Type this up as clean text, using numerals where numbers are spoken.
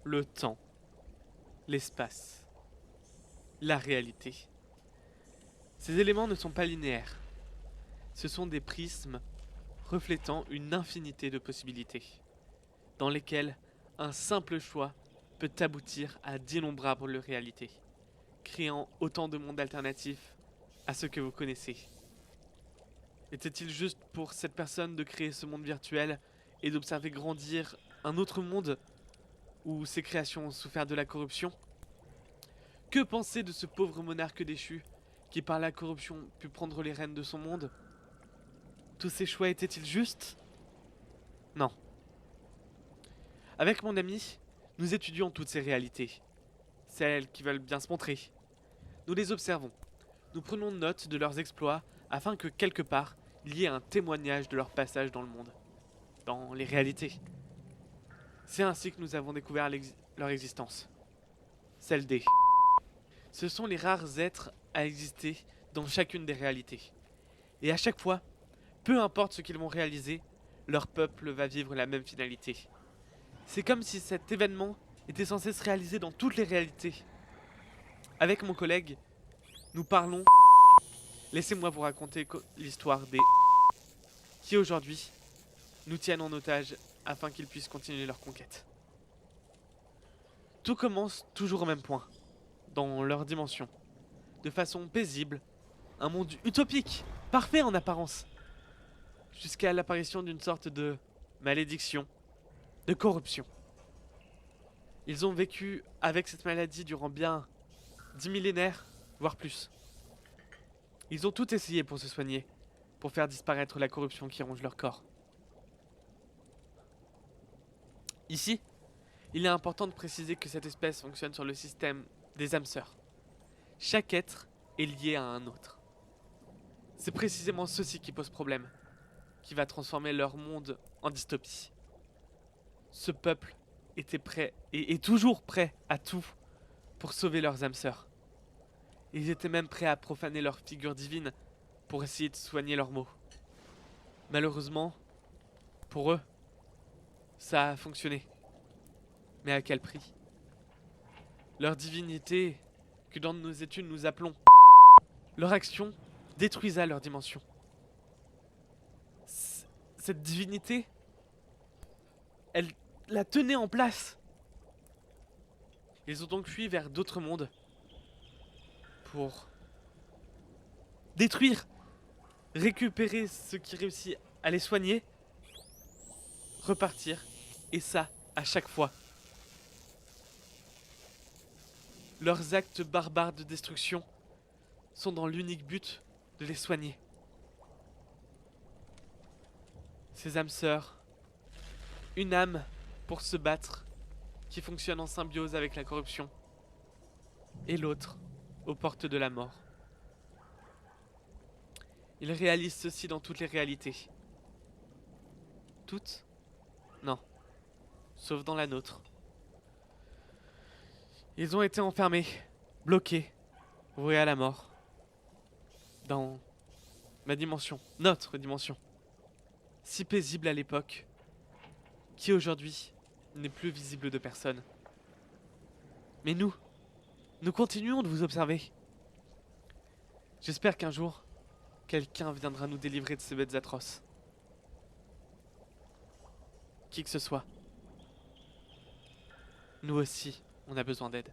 le temps, l'espace, la réalité. Ces éléments ne sont pas linéaires. Ce sont des prismes reflétant une infinité de possibilités, dans lesquelles un simple choix peut aboutir à d'innombrables réalités, créant autant de mondes alternatifs à ceux que vous connaissez. Était-il juste pour cette personne de créer ce monde virtuel et d'observer grandir un autre monde où ses créations ont souffert de la corruption? Que penser de ce pauvre monarque déchu qui par la corruption put prendre les rênes de son monde? Tous ces choix étaient-ils justes? Non. Avec mon ami, nous étudions toutes ces réalités, celles qui veulent bien se montrer. Nous les observons, nous prenons note de leurs exploits afin que quelque part, il y ait un témoignage de leur passage dans le monde, dans les réalités. C'est ainsi que nous avons découvert leur existence, celle des. Ce sont les rares êtres à exister dans chacune des réalités. Et à chaque fois, peu importe ce qu'ils vont réaliser, leur peuple va vivre la même finalité. C'est comme si cet événement était censé se réaliser dans toutes les réalités. Avec mon collègue, nous parlons. Laissez-moi vous raconter l'histoire des qui aujourd'hui nous tiennent en otage afin qu'ils puissent continuer leur conquête. Tout commence toujours au même point, dans leur dimension, de façon paisible, un monde utopique, parfait en apparence, jusqu'à l'apparition d'une sorte de malédiction, de corruption. Ils ont vécu avec cette maladie durant bien 10 millénaires, voire plus. Ils ont tout essayé pour se soigner, pour faire disparaître la corruption qui ronge leur corps. Ici, il est important de préciser que cette espèce fonctionne sur le système des âmes sœurs. Chaque être est lié à un autre. C'est précisément ceci qui pose problème, qui va transformer leur monde en dystopie. Ce peuple était prêt et est toujours prêt à tout pour sauver leurs âmes sœurs. Ils étaient même prêts à profaner leur figure divine pour essayer de soigner leurs maux. Malheureusement, pour eux, ça a fonctionné. Mais à quel prix? Leur divinité, que dans nos études nous appelons, leur action détruisa leur dimension. Cette divinité, elle la tenait en place. Ils ont donc fui vers d'autres mondes pour détruire, récupérer ce qui réussit à les soigner, repartir, et ça à chaque fois. Leurs actes barbares de destruction sont dans l'unique but de les soigner. Ces âmes sœurs, une âme pour se battre, qui fonctionne en symbiose avec la corruption, et l'autre aux portes de la mort. Ils réalisent ceci dans toutes les réalités. Toutes? Non. Sauf dans la nôtre. Ils ont été enfermés, bloqués, voués à la mort. Dans ma dimension, notre dimension. Si paisible à l'époque, qui aujourd'hui n'est plus visible de personne. Mais nous continuons de vous observer. J'espère qu'un jour, quelqu'un viendra nous délivrer de ces bêtes atroces. Qui que ce soit. Nous aussi, on a besoin d'aide.